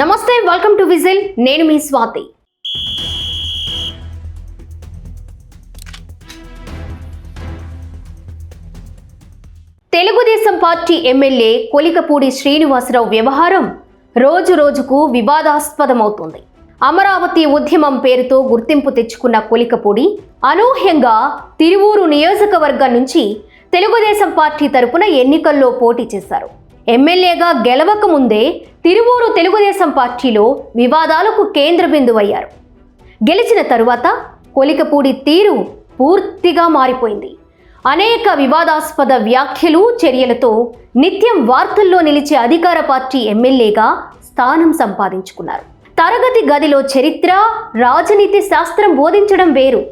నమస్తే, welcome to whistle. నేను మీ Swathi. Telugu Desam party MLA Kolikapudi Srinivasarao వ్యవహారం రోజు రోజుకు వివాదాస్పదమవుతోంది. అమరావతి ఉద్యమం పేరుతో గుర్తింపు తెచ్చుకున్న కొలికపూడి అనూహ్యంగా తిరువూరు నియోజకవర్గం నుంచి తెలుగుదేశం పార్టీ తరపున ఎన్నికల్లో పోటీ చేశారు. ఎమ్మెల్యేగా గెలవక ముందే తిరువూరు తెలుగుదేశం పార్టీలో వివాదాలకు కేంద్ర బిందువయ్యారు. గెలిచిన తరువాత కొలికపూడి తీరు పూర్తిగా మారిపోయింది. అనేక వివాదాస్పద వ్యాఖ్యలు, చర్యలతో నిత్యం వార్తల్లో నిలిచే అధికార పార్టీ ఎమ్మెల్యేగా స్థానం సంపాదించుకున్నారు. తరగతి గదిలో చరిత్ర, రాజనీతి శాస్త్రం బోధించడం వేరు.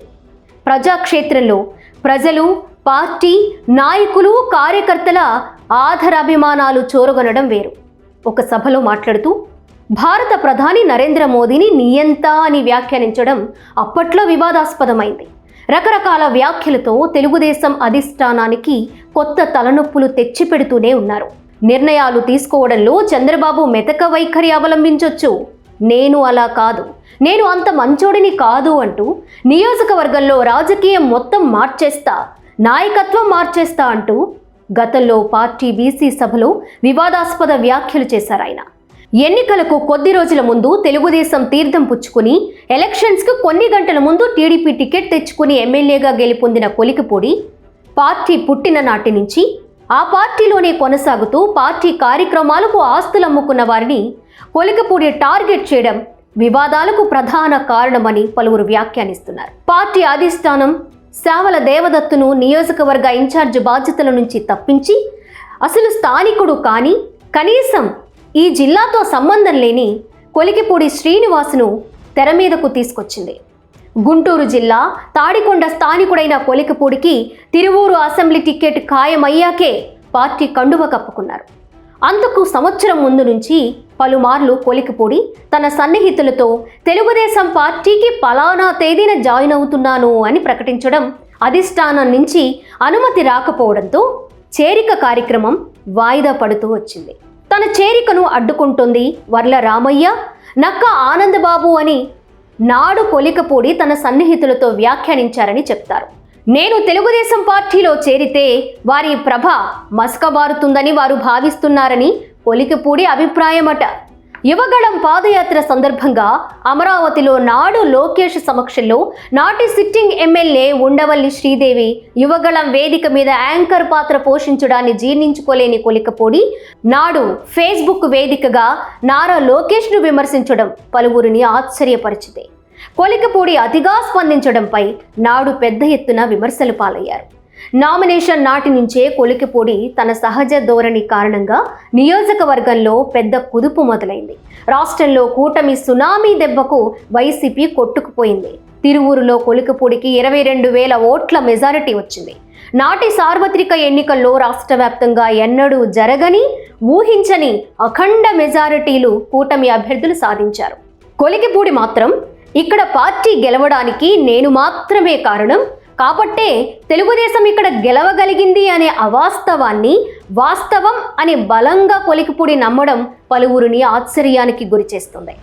ప్రజాక్షేత్రంలో ప్రజలు, పార్టీ నాయకులు, కార్యకర్తల ఆదరాభిమానాలు చూరగొనడం వేరు. ఒక సభలో మాట్లాడుతూ భారత ప్రధాని నరేంద్ర మోదీని నియంత అని వ్యాఖ్యానించడం అప్పట్లో వివాదాస్పదమైంది. రకరకాల వ్యాఖ్యలతో తెలుగుదేశం అధిష్టానానికి కొత్త తలనొప్పులు తెచ్చిపెడుతూనే ఉన్నారు. నిర్ణయాలు తీసుకోవడంలో చంద్రబాబు మెతక వైఖరి అవలంబించొచ్చు, నేను అలా కాదు, నేను అంత మంచోడిని కాదు అంటూ నియోజకవర్గంలో రాజకీయం మొత్తం మార్చేస్తా, నాయకత్వం మార్చేస్తా అంటూ గతంలో పార్టీ బీసీ సభలో వివాదాస్పద వ్యాఖ్యలు చేశారు ఆయన. ఎన్నికలకు కొద్ది రోజుల ముందు తెలుగుదేశం తీర్థం పుచ్చుకుని ఎలక్షన్స్కు కొన్ని గంటల ముందు టీడీపీ టికెట్ తెచ్చుకుని ఎమ్మెల్యేగా గెలుపొందిన కొలికపూడి పార్టీ పుట్టిన నాటి నుంచి ఆ పార్టీలోనే కొనసాగుతూ పార్టీ కార్యక్రమాలకు ఆస్తులు అమ్ముకున్న వారిని కొలికపూడి టార్గెట్ చేయడం వివాదాలకు ప్రధాన కారణమని పలువురు వ్యాఖ్యానిస్తున్నారు. పార్టీ అధిష్టానం శావల దేవదత్తును నియోజకవర్గ ఇన్ఛార్జ్ బాధ్యతల నుంచి తప్పించి అసలు స్థానికుడు కానీ కనీసం ఈ జిల్లాతో సంబంధం లేని కొలికపూడి శ్రీనివాసును తెర మీదకు తీసుకొచ్చింది. గుంటూరు జిల్లా తాడికొండ స్థానికుడైన కొలికపూడికి తిరువూరు అసెంబ్లీ టికెట్ ఖాయమయ్యాకే పార్టీ కండువ కప్పుకున్నారు. అంతకు సంవత్సరం ముందు నుంచి పలుమార్లు కొలికపూడి తన సన్నిహితులతో తెలుగుదేశం పార్టీకి పలానా తేదీన జాయిన్ అవుతున్నాను అని ప్రకటించడం అధిష్టానం నుంచి అనుమతి రాకపోవడంతో చేరిక కార్యక్రమం వాయిదా పడుతూ వచ్చింది. తన చేరికను అడ్డుకుంటోంది వర్ల రామయ్య, నక్క ఆనందబాబు అని నాడు కొలికపూడి తన సన్నిహితులతో వ్యాఖ్యానించారని చెప్తారు. నేను తెలుగుదేశం పార్టీలో చేరితే వారి ప్రభ మసకబారుతుందని వారు భావిస్తున్నారని కొలికపూడి అభిప్రాయమట. యువగళం పాదయాత్ర సందర్భంగా అమరావతిలో నాడు లోకేష్ సమక్షంలో నాటి సిట్టింగ్ ఎమ్మెల్యే ఉండవల్లి శ్రీదేవి యువగళం వేదిక మీద యాంకర్ పాత్ర పోషించడాన్ని జీర్ణించుకోలేని కొలికపూడి నాడు ఫేస్బుక్ వేదికగా నారా లోకేష్ను విమర్శించడం పలువురిని ఆశ్చర్యపరిచింది. కొలికపూడి అతిగా స్పందించడంపై నాడు పెద్ద ఎత్తున విమర్శలు పాలయ్యారు. నామినేషన్ నాటి నుంచే కొలికపూడి తన సహజ ధోరణి కారణంగా నియోజకవర్గంలో పెద్ద కుదుపు మొదలైంది. రాష్ట్రంలో కూటమి సునామీ దెబ్బకు వైసీపీ కొట్టుకుపోయింది. తిరువూరులో కొలికపూడికి 22,000 ఓట్ల మెజారిటీ వచ్చింది. నాటి సార్వత్రిక ఎన్నికల్లో రాష్ట్ర వ్యాప్తంగా ఎన్నడూ జరగని, ఊహించని అఖండ మెజారిటీలు కూటమి అభ్యర్థులు సాధించారు. కొలికపూడి మాత్రం ఇక్కడ పార్టీ గెలవడానికి నేను మాత్రమే కారణం కాబట్టే తెలుగుదేశం ఇక్కడ గెలవగలిగింది అనే అవాస్తవాన్ని వాస్తవం అని బలంగా కొలికపూడి నమ్మడం పలువురిని ఆశ్చర్యానికి గురిచేస్తుంది.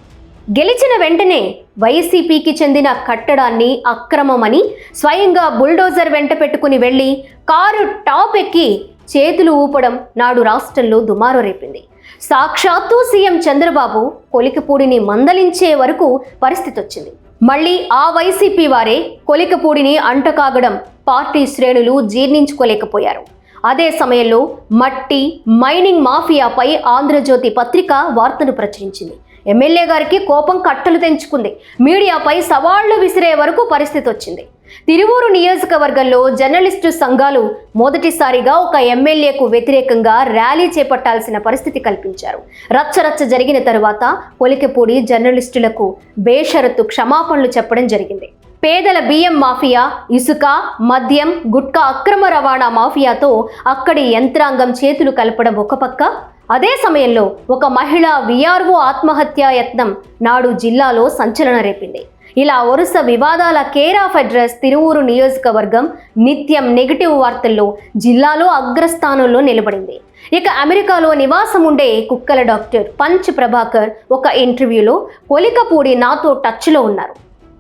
గెలిచిన వెంటనే వైసీపీకి చెందిన కట్టడాన్ని అక్రమమని స్వయంగా బుల్డోజర్ వెంట పెట్టుకుని వెళ్ళి కారు టాప్ ఎక్కి చేతులు ఊపడం నాడు రాష్ట్రంలో దుమారు రేపింది. సాక్షాత్తు సీఎం చంద్రబాబు కొలికపూడిని మందలించే వరకు పరిస్థితి వచ్చింది. మళ్ళీ ఆ వైసీపీ వారే కొలికపూడిని అంటకాగడం పార్టీ శ్రేణులు జీర్ణించుకోలేకపోయారు. అదే సమయంలో మట్టి మైనింగ్ మాఫియాపై ఆంధ్రజ్యోతి పత్రిక వార్తను ప్రచురించింది. ఎమ్మెల్యే గారికి కోపం కట్టలు తెంచుకుంది. మీడియాపై సవాళ్లు విసిరే వరకు పరిస్థితి వచ్చింది. తిరువూరు నియోజకవర్గంలో జర్నలిస్టు సంఘాలు మొదటిసారిగా ఒక ఎమ్మెల్యేకు వ్యతిరేకంగా ర్యాలీ చేపట్టాల్సిన పరిస్థితి కల్పించారు. రచ్చరచ్చ జరిగిన తరువాత కొలికపూడి జర్నలిస్టులకు బేషరతు క్షమాపణలు చెప్పడం జరిగింది. పేదల బియ్యం మాఫియా, ఇసుక, మద్యం, గుట్కా అక్రమ రవాణా మాఫియాతో అక్కడి యంత్రాంగం చేతులు కలపడం ఒక పక్క, అదే సమయంలో ఒక మహిళ విఆర్ఓ ఆత్మహత్యా యత్నం నాడు జిల్లాలో సంచలనం రేపింది. ఇలా వరుస వివాదాల కేర్ ఆఫ్ అడ్రస్ తిరువూరు నియోజకవర్గం నిత్యం నెగిటివ్ వార్తల్లో జిల్లాలో అగ్రస్థానంలో నిలబడింది. ఇక అమెరికాలో నివాసం ఉండే కుక్కల డాక్టర్ పంచ్ ప్రభాకర్ ఒక ఇంటర్వ్యూలో కొలికపూడి నాతో టచ్లో ఉన్నారు.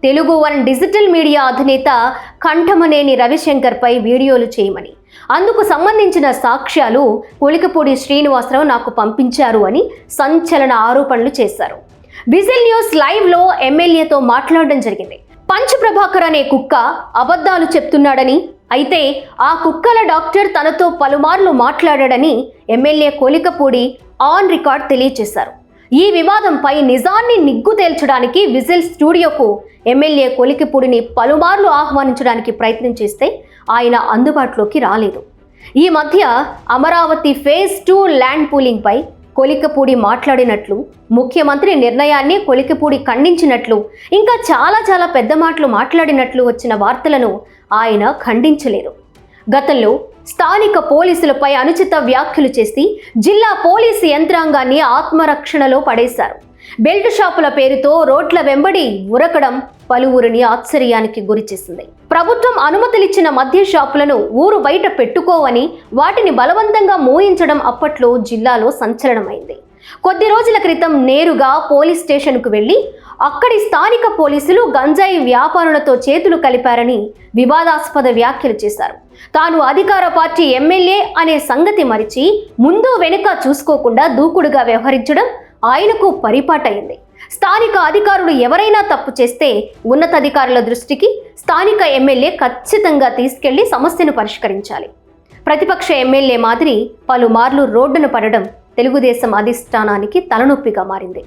తెలుగు వన్ డిజిటల్ మీడియా అధినేత కంఠమనేని రవిశంకర్పై వీడియోలు చేయమని, అందుకు సంబంధించిన సాక్ష్యాలు కొలికపూడి శ్రీనివాసరావు నాకు పంపించారు అని సంచలన ఆరోపణలు చేశారు. విజిల్ న్యూస్ లైవ్లో ఎమ్మెల్యేతో మాట్లాడడం జరిగింది. పంచ్ ప్రభాకర్ అనే కుక్క అబద్ధాలు చెప్తున్నాడని, అయితే ఆ కుక్కల డాక్టర్ తనతో పలుమార్లు మాట్లాడాడని ఎమ్మెల్యే కొలికపూడి ఆన్ రికార్డ్ తెలియజేశారు. ఈ వివాదంపై నిజాన్ని నిగ్గు తేల్చడానికి విజిల్ స్టూడియోకు ఎమ్మెల్యే కొలికపూడిని పలుమార్లు ఆహ్వానించడానికి ప్రయత్నం చేస్తే ఆయన అందుబాటులోకి రాలేదు. ఈ మధ్య అమరావతి ఫేజ్ 2 ల్యాండ్ పూలింగ్పై కొలికపూడి మాట్లాడినట్లు, ముఖ్యమంత్రి నిర్ణయాన్ని కొలికపూడి ఖండించినట్లు, ఇంకా చాలా పెద్ద మాటలు మాట్లాడినట్లు వచ్చిన వార్తలను ఆయన ఖండించలేదు. గతంలో స్థానిక పోలీసులపై అనుచిత వ్యాఖ్యలు చేసి జిల్లా పోలీసు యంత్రాంగాన్ని ఆత్మరక్షణలో పడేశారు. బెల్ట్ షాపుల పేరుతో రోడ్ల వెంబడి ఉరకడం పలువురిని ఆశ్చర్యానికి గురిచేసింది. ప్రభుత్వం అనుమతులిచ్చిన మద్య షాపులను ఊరు బయట పెట్టుకోవని వాటిని బలవంతంగా మోయించడం అప్పట్లో జిల్లాలో సంచలనమైంది. కొద్ది రోజుల క్రితం నేరుగా పోలీస్ స్టేషన్కు వెళ్లి అక్కడి స్థానిక పోలీసులు గంజాయి వ్యాపారులతో చేతులు కలిపారని వివాదాస్పద వ్యాఖ్యలు చేశారు. తాను అధికార పార్టీ ఎమ్మెల్యే అనే సంగతి మరిచి ముందు వెనుక చూసుకోకుండా దూకుడుగా వ్యవహరించడం ఆయనకు పరిపాటైంది. స్థానిక అధికారులు ఎవరైనా తప్పు చేస్తే ఉన్నతాధికారుల దృష్టికి స్థానిక ఎమ్మెల్యే ఖచ్చితంగా తీసుకెళ్లి సమస్యను పరిష్కరించాలి. ప్రతిపక్ష ఎమ్మెల్యే మాదిరి పలుమార్లు రోడ్డున పడడం తెలుగుదేశం అధిష్టానానికి తలనొప్పిగా మారింది.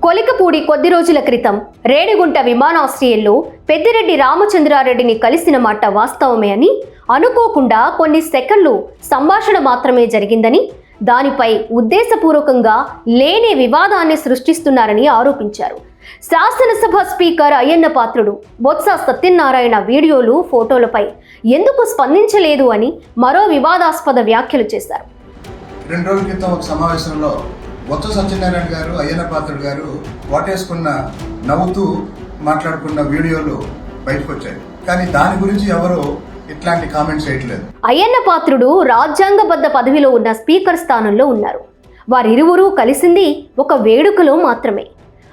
కొలికపూడి కొద్ది రోజుల క్రితం రేణిగుంట విమానాశ్రయంలో పెద్దిరెడ్డి రామచంద్రారెడ్డిని కలిసిన మాట వాస్తవమే అని, అనుకోకుండా కొన్ని సెకన్లు సంభాషణ మాత్రమే జరిగిందని, దానిపై ఉద్దేశపూర్వకంగా లేని వివాదాన్ని సృష్టిస్తున్నారని ఆరోపించారు. శాసనసభ స్పీకర్ అయ్యన్న పాత్రుడు బొత్స సత్యనారాయణ వీడియోలు, ఫోటోలపై ఎందుకు స్పందించలేదు అని మరో వివాదాస్పద వ్యాఖ్యలు చేశారు. 2 రోజుల క్రితం ఒక సమావేశంలో బొత్స సత్యనారాయణ గారు, అయ్యన్న పాత్రుడు గారు వాటేసుకున్న నవ్వుతూ మాట్లాడుకున్న వీడియోలు బయటకు వచ్చాయి. కానీ దాని గురించి ఎవరు ఇట్లాంటి కామెంట్స్ చేయట్లేదు. అయ్యన్న పాత్రుడు రాజ్యాంగబద్ధ పదవిలో ఉన్న స్పీకర్ స్థానంలో ఉన్నారు. వారిరువురూ కలిసింది ఒక వేడుకలో మాత్రమే.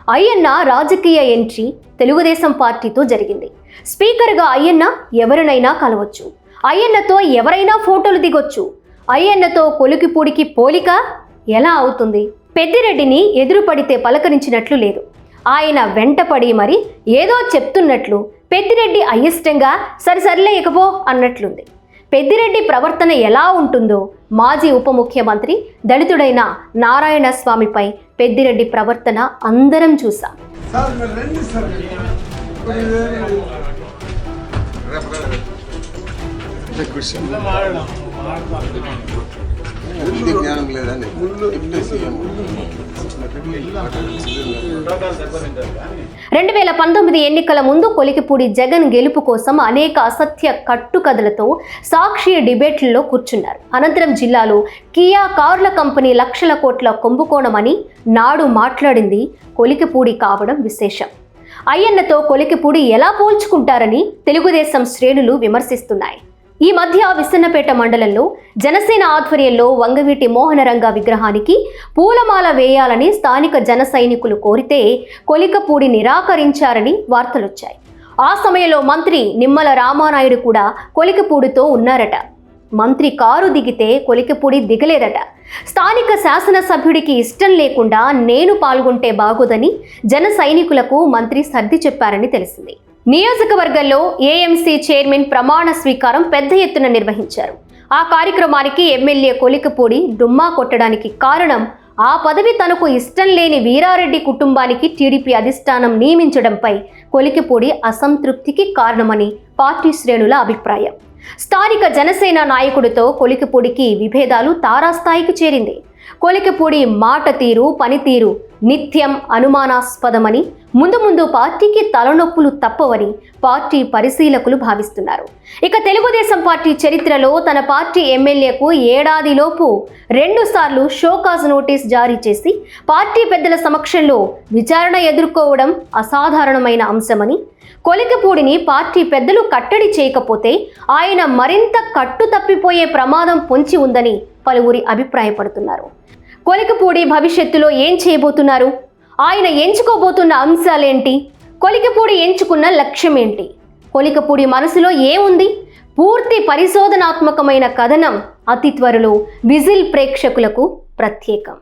అయ్యన్న రాజకీయ ఎంట్రీ తెలుగుదేశం పార్టీతో జరిగింది. స్పీకర్గా అయ్యన్న ఎవరినైనా కలవచ్చు, అయ్యన్నతో ఎవరైనా ఫోటోలు దిగొచ్చు. అయ్యన్నతో కొలికపూడికి పోలిక ఎలా అవుతుంది? పెద్దిరెడ్డిని ఎదురుపడితే పలకరించినట్లు లేదు, ఆయన వెంటపడి మరి ఏదో చెప్తున్నట్లు, పెద్దిరెడ్డి అయిష్టంగా సరిసరిలే ఇకపో అన్నట్లుంది. పెద్దిరెడ్డి ప్రవర్తన ఎలా ఉంటుందో మాజీ ఉప ముఖ్యమంత్రి దళితుడైన నారాయణ స్వామిపై పెద్దిరెడ్డి ప్రవర్తన అందరం చూసాం. జ్ఞానం లేదని 2019 ఎన్నికల ముందు కొలికపూడి జగన్ గెలుపు కోసం అనేక అసత్య కట్టుకథలతో సాక్షి డిబేట్లలో కూర్చున్నారు. అనంతరం జిల్లాలో కియా కార్ల కంపెనీ లక్షల కోట్ల కుంభకోణమని నాడు మాట్లాడింది కొలికపూడి కావడం విశేషం. అయ్యన్నతో కొలికపూడి ఎలా పోల్చుకుంటారని తెలుగుదేశం శ్రేణులు విమర్శిస్తున్నాయి. ఈ మధ్య విసన్నపేట మండలంలో జనసేన ఆధ్వర్యంలో వంగవీటి మోహనరంగ విగ్రహానికి పూలమాల వేయాలని స్థానిక జన సైనికులు కోరితే కొలికపూడి నిరాకరించారని వార్తలొచ్చాయి. ఆ సమయంలో మంత్రి నిమ్మల రామానాయుడు కూడా కొలికపూడితో ఉన్నారట. మంత్రి కారు దిగితే కొలికపూడి దిగలేదట. స్థానిక శాసనసభ్యుడికి ఇష్టం లేకుండా నేను పాల్గొంటే బాగోదని జన సైనికులకు మంత్రి సర్ది చెప్పారని తెలిసింది. నియోజకవర్గంలో ఏఎంసీ చైర్మన్ ప్రమాణ స్వీకారం పెద్ద ఎత్తున నిర్వహించారు. ఆ కార్యక్రమానికి ఎమ్మెల్యే కొలికపూడి డుమ్మా కొట్టడానికి కారణం ఆ పదవి తనకు ఇష్టం లేని వీరారెడ్డి కుటుంబానికి టీడీపీ అధిష్టానం నియమించడంపై కొలికపూడి అసంతృప్తికి కారణమని పార్టీ శ్రేణుల అభిప్రాయం. స్థానిక జనసేన నాయకుడితో కొలికపూడికి విభేదాలు తారాస్థాయికి చేరింది. కొలికపూడి మాట తీరు, పనితీరు నిత్యం అనుమానాస్పదమని, ముందు ముందు పార్టీకి తలనొప్పులు తప్పవని పార్టీ పరిశీలకులు భావిస్తున్నారు. ఇక తెలుగుదేశం పార్టీ చరిత్రలో తన పార్టీ ఎమ్మెల్యేకు ఏడాదిలోపు 2 సార్లు షోకాజ్ నోటీస్ జారీ చేసి పార్టీ పెద్దల సమక్షంలో విచారణ ఎదుర్కోవడం అసాధారణమైన అంశమని, కొలికపూడిని పార్టీ పెద్దలు కట్టడి చేయకపోతే ఆయన మరింత కట్టు తప్పిపోయే ప్రమాదం పొంచి ఉందని పలువురి అభిప్రాయపడుతున్నారు. కొలికపూడి భవిష్యత్తులో ఏం చేయబోతున్నారు? ఆయన ఎంచుకోబోతున్న అంశాలేంటి? కొలికపూడి ఎంచుకున్న లక్ష్యం ఏంటి? కొలికపూడి మనసులో ఏముంది? పూర్తి పరిశోధనాత్మకమైన కథనం అతి త్వరలో విజిల్ ప్రేక్షకులకు ప్రత్యేకం.